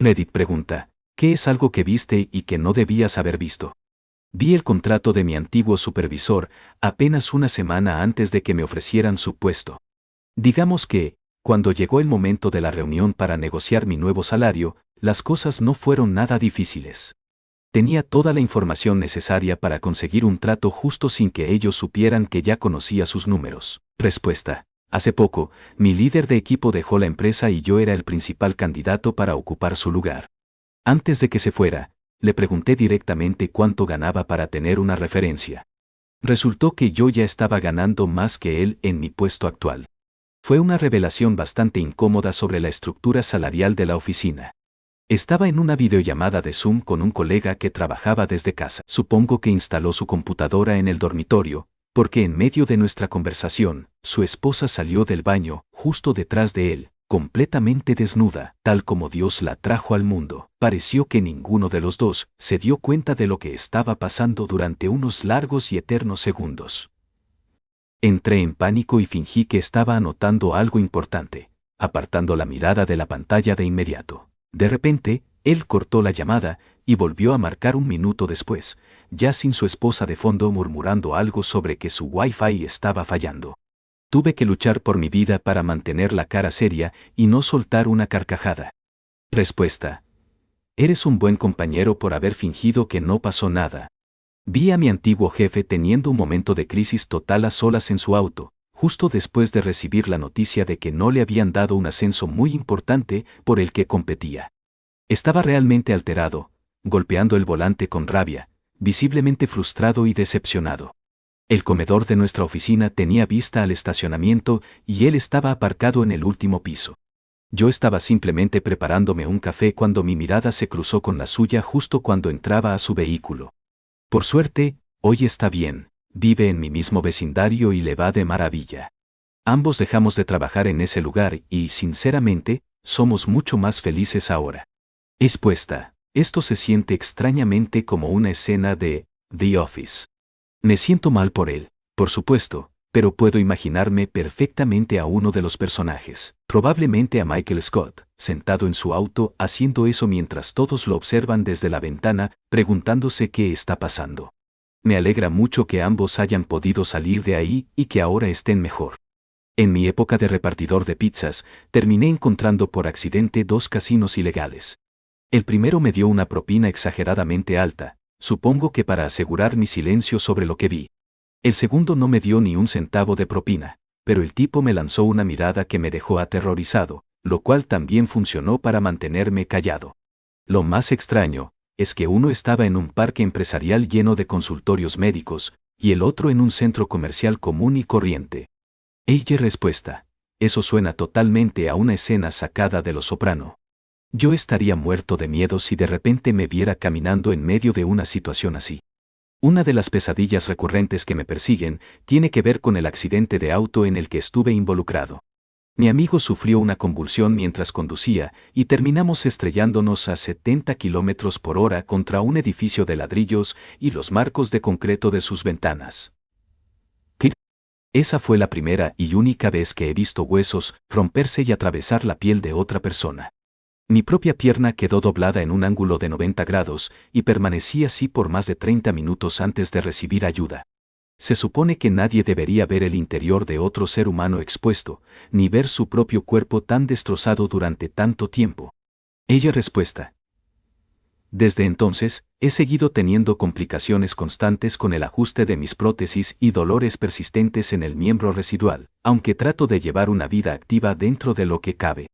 Reddit pregunta, ¿qué es algo que viste y que no debías haber visto? Vi el contrato de mi antiguo supervisor apenas una semana antes de que me ofrecieran su puesto. Digamos que, cuando llegó el momento de la reunión para negociar mi nuevo salario, las cosas no fueron nada difíciles. Tenía toda la información necesaria para conseguir un trato justo sin que ellos supieran que ya conocía sus números. Respuesta. Hace poco, mi líder de equipo dejó la empresa y yo era el principal candidato para ocupar su lugar. Antes de que se fuera, le pregunté directamente cuánto ganaba para tener una referencia. Resultó que yo ya estaba ganando más que él en mi puesto actual. Fue una revelación bastante incómoda sobre la estructura salarial de la oficina. Estaba en una videollamada de Zoom con un colega que trabajaba desde casa. Supongo que instaló su computadora en el dormitorio, porque en medio de nuestra conversación, su esposa salió del baño, justo detrás de él, completamente desnuda, tal como Dios la trajo al mundo. Pareció que ninguno de los dos se dio cuenta de lo que estaba pasando durante unos largos y eternos segundos. Entré en pánico y fingí que estaba anotando algo importante, apartando la mirada de la pantalla de inmediato. De repente, él cortó la llamada y volvió a marcar un minuto después, ya sin su esposa de fondo murmurando algo sobre que su Wi-Fi estaba fallando. Tuve que luchar por mi vida para mantener la cara seria y no soltar una carcajada. Respuesta. Eres un buen compañero por haber fingido que no pasó nada. Vi a mi antiguo jefe teniendo un momento de crisis total a solas en su auto, justo después de recibir la noticia de que no le habían dado un ascenso muy importante por el que competía. Estaba realmente alterado, golpeando el volante con rabia, visiblemente frustrado y decepcionado. El comedor de nuestra oficina tenía vista al estacionamiento y él estaba aparcado en el último piso. Yo estaba simplemente preparándome un café cuando mi mirada se cruzó con la suya justo cuando entraba a su vehículo. Por suerte, hoy está bien, vive en mi mismo vecindario y le va de maravilla. Ambos dejamos de trabajar en ese lugar y, sinceramente, somos mucho más felices ahora. Expuesta, esto se siente extrañamente como una escena de The Office. Me siento mal por él, por supuesto, pero puedo imaginarme perfectamente a uno de los personajes, probablemente a Michael Scott, sentado en su auto haciendo eso mientras todos lo observan desde la ventana, preguntándose qué está pasando. Me alegra mucho que ambos hayan podido salir de ahí y que ahora estén mejor. En mi época de repartidor de pizzas, terminé encontrando por accidente 2 casinos ilegales. El primero me dio una propina exageradamente alta, supongo que para asegurar mi silencio sobre lo que vi. El segundo no me dio ni un centavo de propina, pero el tipo me lanzó una mirada que me dejó aterrorizado, lo cual también funcionó para mantenerme callado. Lo más extraño es que uno estaba en un parque empresarial lleno de consultorios médicos, y el otro en un centro comercial común y corriente. Ella respuesta. Eso suena totalmente a una escena sacada de Los Soprano. Yo estaría muerto de miedo si de repente me viera caminando en medio de una situación así. Una de las pesadillas recurrentes que me persiguen tiene que ver con el accidente de auto en el que estuve involucrado. Mi amigo sufrió una convulsión mientras conducía y terminamos estrellándonos a 70 km/h contra un edificio de ladrillos y los marcos de concreto de sus ventanas. ¿Qué? Esa fue la primera y única vez que he visto huesos romperse y atravesar la piel de otra persona. Mi propia pierna quedó doblada en un ángulo de 90 grados y permanecí así por más de 30 minutos antes de recibir ayuda. Se supone que nadie debería ver el interior de otro ser humano expuesto, ni ver su propio cuerpo tan destrozado durante tanto tiempo. Ella respuesta. Desde entonces, he seguido teniendo complicaciones constantes con el ajuste de mis prótesis y dolores persistentes en el miembro residual, aunque trato de llevar una vida activa dentro de lo que cabe.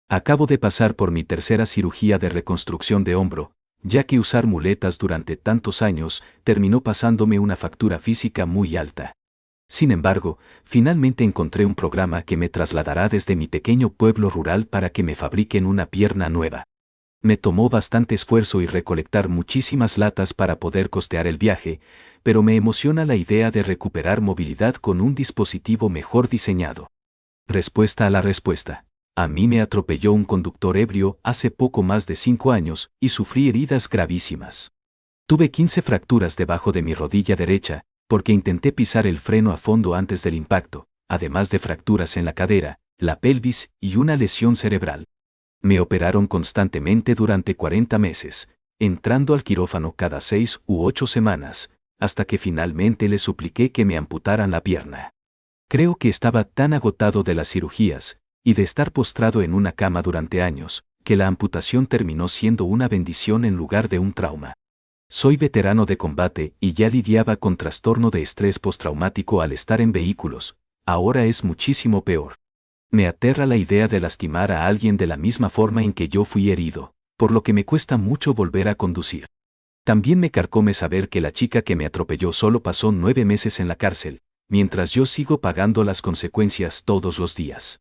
Acabo de pasar por mi tercera cirugía de reconstrucción de hombro, ya que usar muletas durante tantos años terminó pasándome una factura física muy alta. Sin embargo, finalmente encontré un programa que me trasladará desde mi pequeño pueblo rural para que me fabriquen una pierna nueva. Me tomó bastante esfuerzo y recolectar muchísimas latas para poder costear el viaje, pero me emociona la idea de recuperar movilidad con un dispositivo mejor diseñado. Respuesta a la respuesta. A mí me atropelló un conductor ebrio hace poco más de 5 años y sufrí heridas gravísimas. Tuve 15 fracturas debajo de mi rodilla derecha, porque intenté pisar el freno a fondo antes del impacto, además de fracturas en la cadera, la pelvis y una lesión cerebral. Me operaron constantemente durante 40 meses, entrando al quirófano cada 6 u 8 semanas, hasta que finalmente les supliqué que me amputaran la pierna. Creo que estaba tan agotado de las cirugías, y de estar postrado en una cama durante años, que la amputación terminó siendo una bendición en lugar de un trauma. Soy veterano de combate y ya lidiaba con trastorno de estrés postraumático al estar en vehículos, ahora es muchísimo peor. Me aterra la idea de lastimar a alguien de la misma forma en que yo fui herido, por lo que me cuesta mucho volver a conducir. También me carcome saber que la chica que me atropelló solo pasó 9 meses en la cárcel, mientras yo sigo pagando las consecuencias todos los días.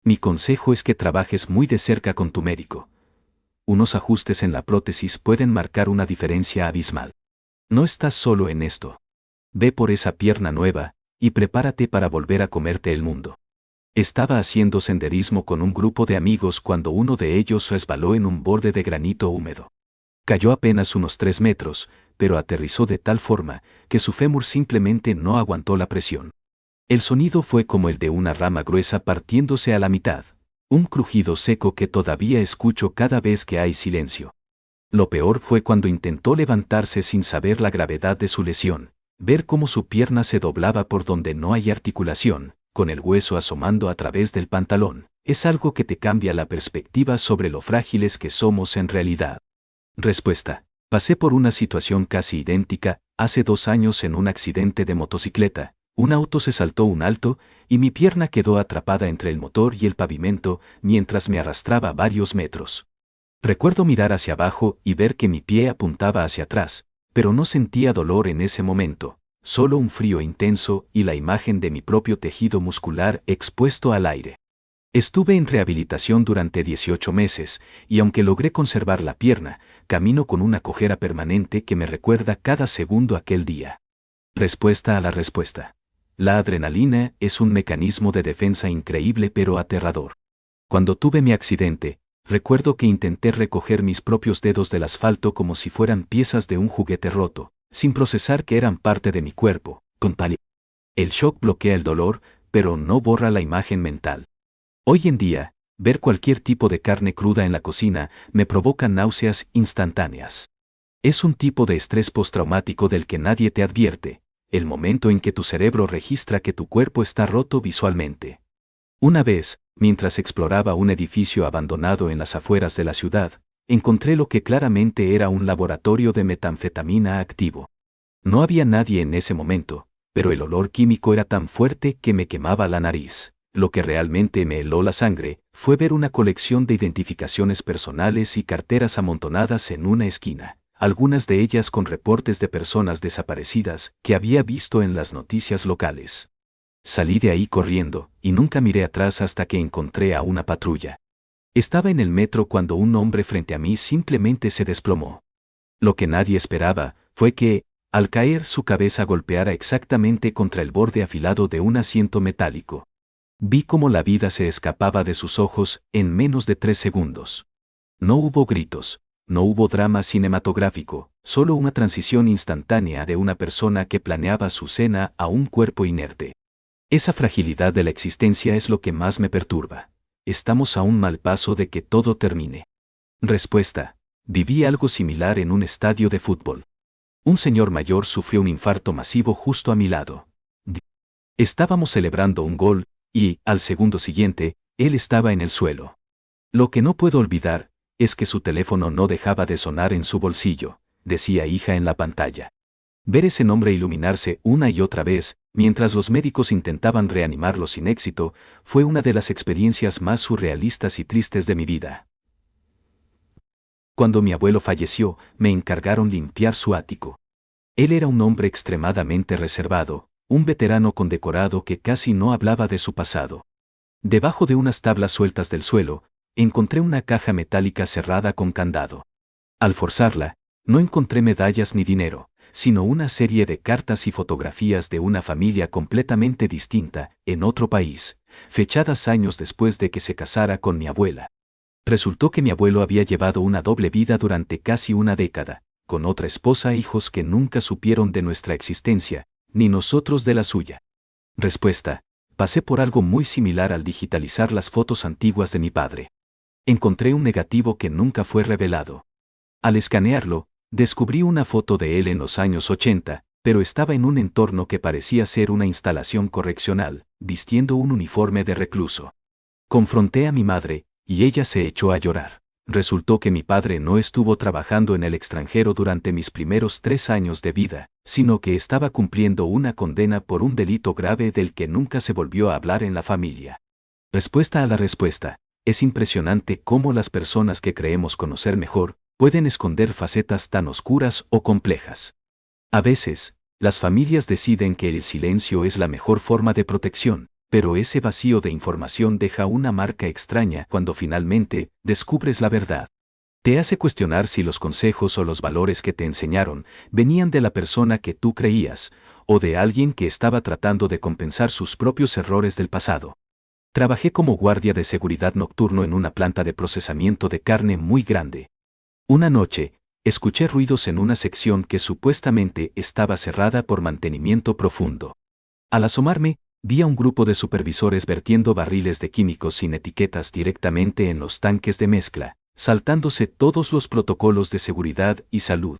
Mi consejo es que trabajes muy de cerca con tu médico. Unos ajustes en la prótesis pueden marcar una diferencia abismal. No estás solo en esto. Ve por esa pierna nueva, y prepárate para volver a comerte el mundo. Estaba haciendo senderismo con un grupo de amigos cuando uno de ellos resbaló en un borde de granito húmedo. Cayó apenas unos 3 metros, pero aterrizó de tal forma que su fémur simplemente no aguantó la presión. El sonido fue como el de una rama gruesa partiéndose a la mitad, un crujido seco que todavía escucho cada vez que hay silencio. Lo peor fue cuando intentó levantarse sin saber la gravedad de su lesión, ver cómo su pierna se doblaba por donde no hay articulación, con el hueso asomando a través del pantalón, es algo que te cambia la perspectiva sobre lo frágiles que somos en realidad. Respuesta: pasé por una situación casi idéntica, hace 2 años en un accidente de motocicleta. Un auto se saltó un alto, y mi pierna quedó atrapada entre el motor y el pavimento, mientras me arrastraba varios metros. Recuerdo mirar hacia abajo y ver que mi pie apuntaba hacia atrás, pero no sentía dolor en ese momento, solo un frío intenso y la imagen de mi propio tejido muscular expuesto al aire. Estuve en rehabilitación durante 18 meses, y aunque logré conservar la pierna, camino con una cojera permanente que me recuerda cada segundo aquel día. Respuesta a la respuesta. La adrenalina es un mecanismo de defensa increíble pero aterrador. Cuando tuve mi accidente, recuerdo que intenté recoger mis propios dedos del asfalto como si fueran piezas de un juguete roto, sin procesar que eran parte de mi cuerpo, con tal. El shock bloquea el dolor, pero no borra la imagen mental. Hoy en día, ver cualquier tipo de carne cruda en la cocina me provoca náuseas instantáneas. Es un tipo de estrés postraumático del que nadie te advierte, el momento en que tu cerebro registra que tu cuerpo está roto visualmente. Una vez, mientras exploraba un edificio abandonado en las afueras de la ciudad, encontré lo que claramente era un laboratorio de metanfetamina activo. No había nadie en ese momento, pero el olor químico era tan fuerte que me quemaba la nariz. Lo que realmente me heló la sangre fue ver una colección de identificaciones personales y carteras amontonadas en una esquina, algunas de ellas con reportes de personas desaparecidas que había visto en las noticias locales. Salí de ahí corriendo, y nunca miré atrás hasta que encontré a una patrulla. Estaba en el metro cuando un hombre frente a mí simplemente se desplomó. Lo que nadie esperaba fue que, al caer, su cabeza golpeara exactamente contra el borde afilado de un asiento metálico. Vi cómo la vida se escapaba de sus ojos en menos de 3 segundos. No hubo gritos, no hubo drama cinematográfico, solo una transición instantánea de una persona que planeaba su cena a un cuerpo inerte. Esa fragilidad de la existencia es lo que más me perturba. Estamos a un mal paso de que todo termine. Respuesta: viví algo similar en un estadio de fútbol. Un señor mayor sufrió un infarto masivo justo a mi lado. Estábamos celebrando un gol, y, al segundo siguiente, él estaba en el suelo. Lo que no puedo olvidar es que su teléfono no dejaba de sonar en su bolsillo, decía hija en la pantalla. Ver ese nombre iluminarse una y otra vez, mientras los médicos intentaban reanimarlo sin éxito, fue una de las experiencias más surrealistas y tristes de mi vida. Cuando mi abuelo falleció, me encargaron limpiar su ático. Él era un hombre extremadamente reservado, un veterano condecorado que casi no hablaba de su pasado. Debajo de unas tablas sueltas del suelo, encontré una caja metálica cerrada con candado. Al forzarla, no encontré medallas ni dinero, sino una serie de cartas y fotografías de una familia completamente distinta, en otro país, fechadas años después de que se casara con mi abuela. Resultó que mi abuelo había llevado una doble vida durante casi una década, con otra esposa e hijos que nunca supieron de nuestra existencia, ni nosotros de la suya. Respuesta: Pasé por algo muy similar al digitalizar las fotos antiguas de mi padre. Encontré un negativo que nunca fue revelado. Al escanearlo, descubrí una foto de él en los años 80, pero estaba en un entorno que parecía ser una instalación correccional, vistiendo un uniforme de recluso. Confronté a mi madre, y ella se echó a llorar. Resultó que mi padre no estuvo trabajando en el extranjero durante mis primeros 3 años de vida, sino que estaba cumpliendo una condena por un delito grave del que nunca se volvió a hablar en la familia. Respuesta a la respuesta. Es impresionante cómo las personas que creemos conocer mejor pueden esconder facetas tan oscuras o complejas. A veces, las familias deciden que el silencio es la mejor forma de protección, pero ese vacío de información deja una marca extraña cuando finalmente descubres la verdad. Te hace cuestionar si los consejos o los valores que te enseñaron venían de la persona que tú creías, o de alguien que estaba tratando de compensar sus propios errores del pasado. Trabajé como guardia de seguridad nocturno en una planta de procesamiento de carne muy grande. Una noche, escuché ruidos en una sección que supuestamente estaba cerrada por mantenimiento profundo. Al asomarme, vi a un grupo de supervisores vertiendo barriles de químicos sin etiquetas directamente en los tanques de mezcla, saltándose todos los protocolos de seguridad y salud.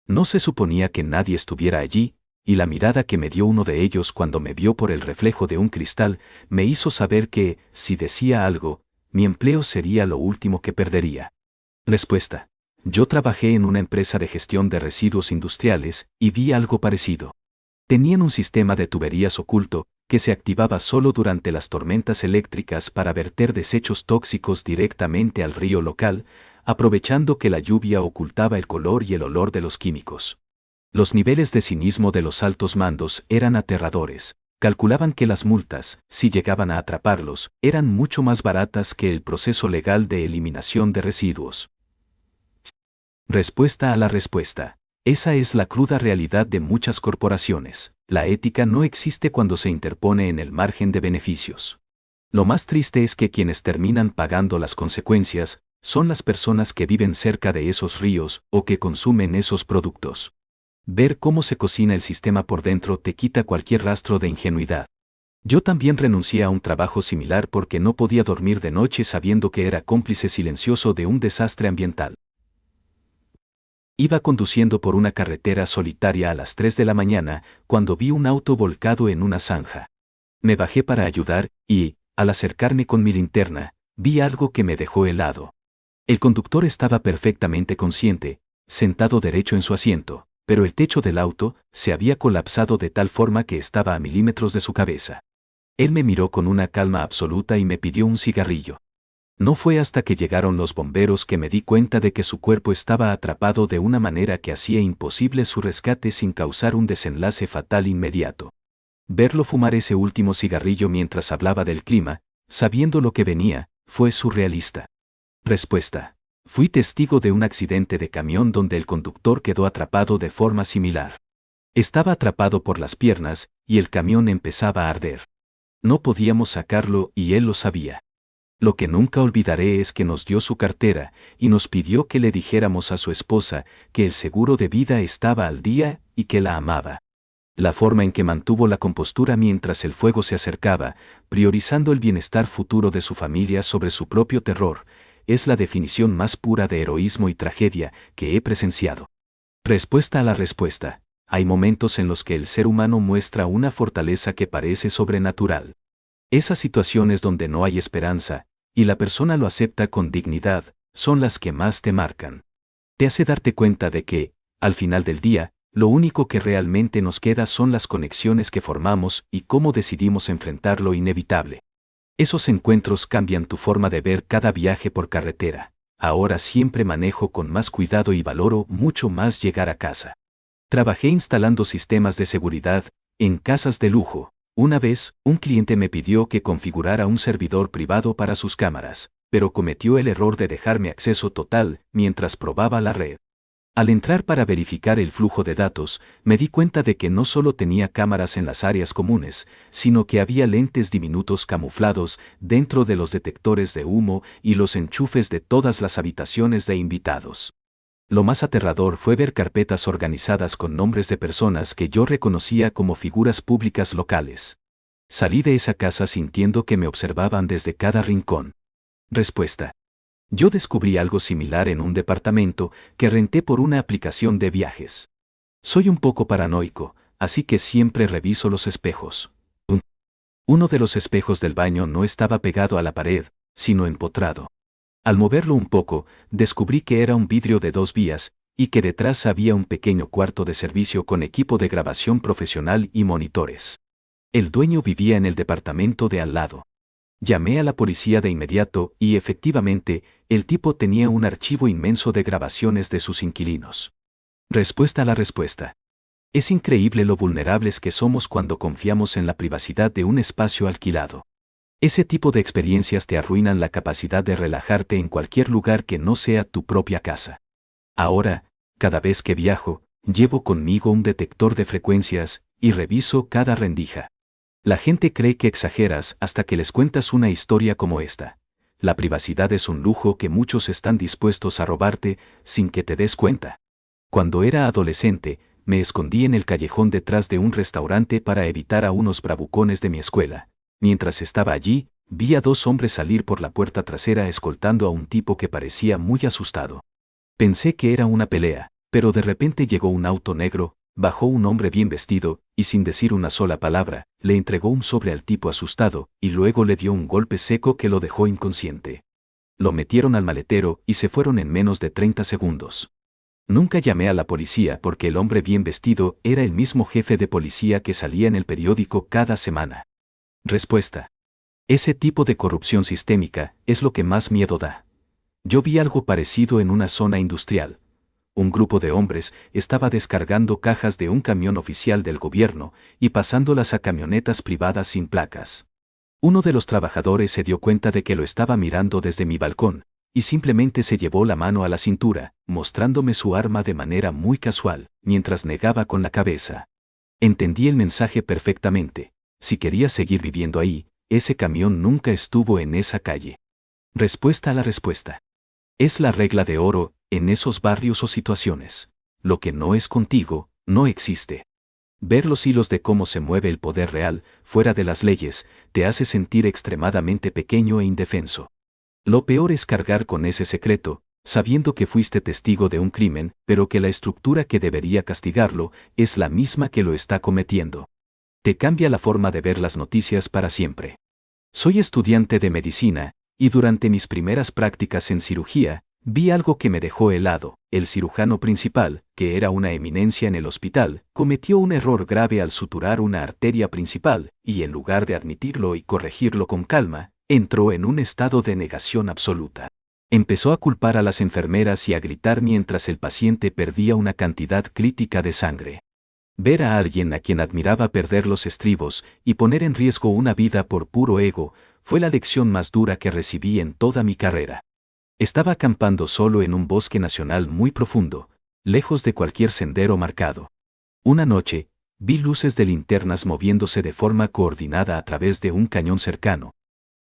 No se suponía que nadie estuviera allí, y la mirada que me dio uno de ellos cuando me vio por el reflejo de un cristal me hizo saber que, si decía algo, mi empleo sería lo último que perdería. Respuesta. Yo trabajé en una empresa de gestión de residuos industriales y vi algo parecido. Tenían un sistema de tuberías oculto que se activaba solo durante las tormentas eléctricas para verter desechos tóxicos directamente al río local, aprovechando que la lluvia ocultaba el color y el olor de los químicos. Los niveles de cinismo de los altos mandos eran aterradores. Calculaban que las multas, si llegaban a atraparlos, eran mucho más baratas que el proceso legal de eliminación de residuos. Respuesta a la respuesta. Esa es la cruda realidad de muchas corporaciones. La ética no existe cuando se interpone en el margen de beneficios. Lo más triste es que quienes terminan pagando las consecuencias son las personas que viven cerca de esos ríos o que consumen esos productos. Ver cómo se cocina el sistema por dentro te quita cualquier rastro de ingenuidad. Yo también renuncié a un trabajo similar porque no podía dormir de noche sabiendo que era cómplice silencioso de un desastre ambiental. Iba conduciendo por una carretera solitaria a las 3 de la mañana cuando vi un auto volcado en una zanja. Me bajé para ayudar y, al acercarme con mi linterna, vi algo que me dejó helado. El conductor estaba perfectamente consciente, sentado derecho en su asiento, pero el techo del auto se había colapsado de tal forma que estaba a milímetros de su cabeza. Él me miró con una calma absoluta y me pidió un cigarrillo. No fue hasta que llegaron los bomberos que me di cuenta de que su cuerpo estaba atrapado de una manera que hacía imposible su rescate sin causar un desenlace fatal inmediato. Verlo fumar ese último cigarrillo mientras hablaba del clima, sabiendo lo que venía, fue surrealista. Respuesta. Fui testigo de un accidente de camión donde el conductor quedó atrapado de forma similar. Estaba atrapado por las piernas, y el camión empezaba a arder. No podíamos sacarlo y él lo sabía. Lo que nunca olvidaré es que nos dio su cartera y nos pidió que le dijéramos a su esposa que el seguro de vida estaba al día y que la amaba. La forma en que mantuvo la compostura mientras el fuego se acercaba, priorizando el bienestar futuro de su familia sobre su propio terror, es la definición más pura de heroísmo y tragedia que he presenciado. Respuesta a la respuesta. Hay momentos en los que el ser humano muestra una fortaleza que parece sobrenatural. Esas situaciones donde no hay esperanza, y la persona lo acepta con dignidad, son las que más te marcan. Te hace darte cuenta de que, al final del día, lo único que realmente nos queda son las conexiones que formamos y cómo decidimos enfrentar lo inevitable. Esos encuentros cambian tu forma de ver cada viaje por carretera. Ahora siempre manejo con más cuidado y valoro mucho más llegar a casa. Trabajé instalando sistemas de seguridad en casas de lujo. Una vez, un cliente me pidió que configurara un servidor privado para sus cámaras, pero cometió el error de dejarme acceso total mientras probaba la red. Al entrar para verificar el flujo de datos, me di cuenta de que no solo tenía cámaras en las áreas comunes, sino que había lentes diminutos camuflados dentro de los detectores de humo y los enchufes de todas las habitaciones de invitados. Lo más aterrador fue ver carpetas organizadas con nombres de personas que yo reconocía como figuras públicas locales. Salí de esa casa sintiendo que me observaban desde cada rincón. Respuesta. Yo descubrí algo similar en un departamento que renté por una aplicación de viajes. Soy un poco paranoico, así que siempre reviso los espejos. Uno de los espejos del baño no estaba pegado a la pared, sino empotrado. Al moverlo un poco, descubrí que era un vidrio de 2 vías, y que detrás había un pequeño cuarto de servicio con equipo de grabación profesional y monitores. El dueño vivía en el departamento de al lado. Llamé a la policía de inmediato y efectivamente, el tipo tenía un archivo inmenso de grabaciones de sus inquilinos. Respuesta a la respuesta. Es increíble lo vulnerables que somos cuando confiamos en la privacidad de un espacio alquilado. Ese tipo de experiencias te arruinan la capacidad de relajarte en cualquier lugar que no sea tu propia casa. Ahora, cada vez que viajo, llevo conmigo un detector de frecuencias y reviso cada rendija. La gente cree que exageras hasta que les cuentas una historia como esta. La privacidad es un lujo que muchos están dispuestos a robarte sin que te des cuenta. Cuando era adolescente, me escondí en el callejón detrás de un restaurante para evitar a unos bravucones de mi escuela. Mientras estaba allí, vi a 2 hombres salir por la puerta trasera escoltando a un tipo que parecía muy asustado. Pensé que era una pelea, pero de repente llegó un auto negro, bajó un hombre bien vestido, y sin decir una sola palabra, le entregó un sobre al tipo asustado, y luego le dio un golpe seco que lo dejó inconsciente. Lo metieron al maletero y se fueron en menos de 30 segundos. Nunca llamé a la policía porque el hombre bien vestido era el mismo jefe de policía que salía en el periódico cada semana. Respuesta. Ese tipo de corrupción sistémica es lo que más miedo da. Yo vi algo parecido en una zona industrial. Un grupo de hombres estaba descargando cajas de un camión oficial del gobierno y pasándolas a camionetas privadas sin placas. Uno de los trabajadores se dio cuenta de que lo estaba mirando desde mi balcón, y simplemente se llevó la mano a la cintura, mostrándome su arma de manera muy casual, mientras negaba con la cabeza. Entendí el mensaje perfectamente. Si quería seguir viviendo ahí, ese camión nunca estuvo en esa calle. Respuesta a la respuesta. Es la regla de oro en esos barrios o situaciones. Lo que no es contigo, no existe. Ver los hilos de cómo se mueve el poder real, fuera de las leyes, te hace sentir extremadamente pequeño e indefenso. Lo peor es cargar con ese secreto, sabiendo que fuiste testigo de un crimen, pero que la estructura que debería castigarlo es la misma que lo está cometiendo. Te cambia la forma de ver las noticias para siempre. Soy estudiante de medicina, y durante mis primeras prácticas en cirugía, vi algo que me dejó helado. El cirujano principal, que era una eminencia en el hospital, cometió un error grave al suturar una arteria principal, y en lugar de admitirlo y corregirlo con calma, entró en un estado de negación absoluta. Empezó a culpar a las enfermeras y a gritar mientras el paciente perdía una cantidad crítica de sangre. Ver a alguien a quien admiraba perder los estribos y poner en riesgo una vida por puro ego, fue la lección más dura que recibí en toda mi carrera. Estaba acampando solo en un bosque nacional muy profundo, lejos de cualquier sendero marcado. Una noche, vi luces de linternas moviéndose de forma coordinada a través de un cañón cercano.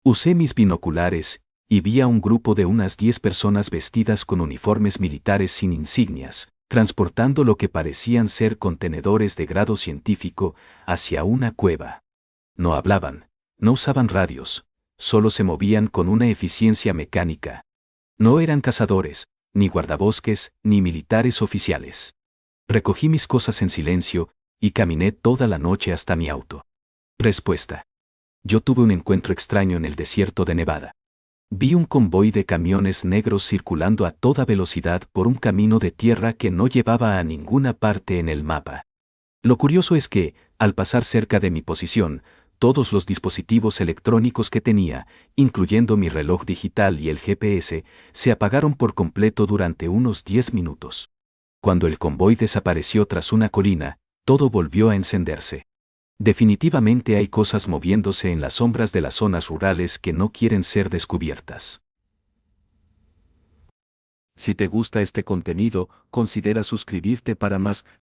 Usé mis binoculares, y vi a un grupo de unas 10 personas vestidas con uniformes militares sin insignias, transportando lo que parecían ser contenedores de grado científico hacia una cueva. No hablaban, no usaban radios, solo se movían con una eficiencia mecánica. No eran cazadores, ni guardabosques, ni militares oficiales. Recogí mis cosas en silencio, y caminé toda la noche hasta mi auto. Respuesta. Yo tuve un encuentro extraño en el desierto de Nevada. Vi un convoy de camiones negros circulando a toda velocidad por un camino de tierra que no llevaba a ninguna parte en el mapa. Lo curioso es que, al pasar cerca de mi posición, todos los dispositivos electrónicos que tenía, incluyendo mi reloj digital y el GPS, se apagaron por completo durante unos 10 minutos. Cuando el convoy desapareció tras una colina, todo volvió a encenderse. Definitivamente hay cosas moviéndose en las sombras de las zonas rurales que no quieren ser descubiertas. Si te gusta este contenido, considera suscribirte para más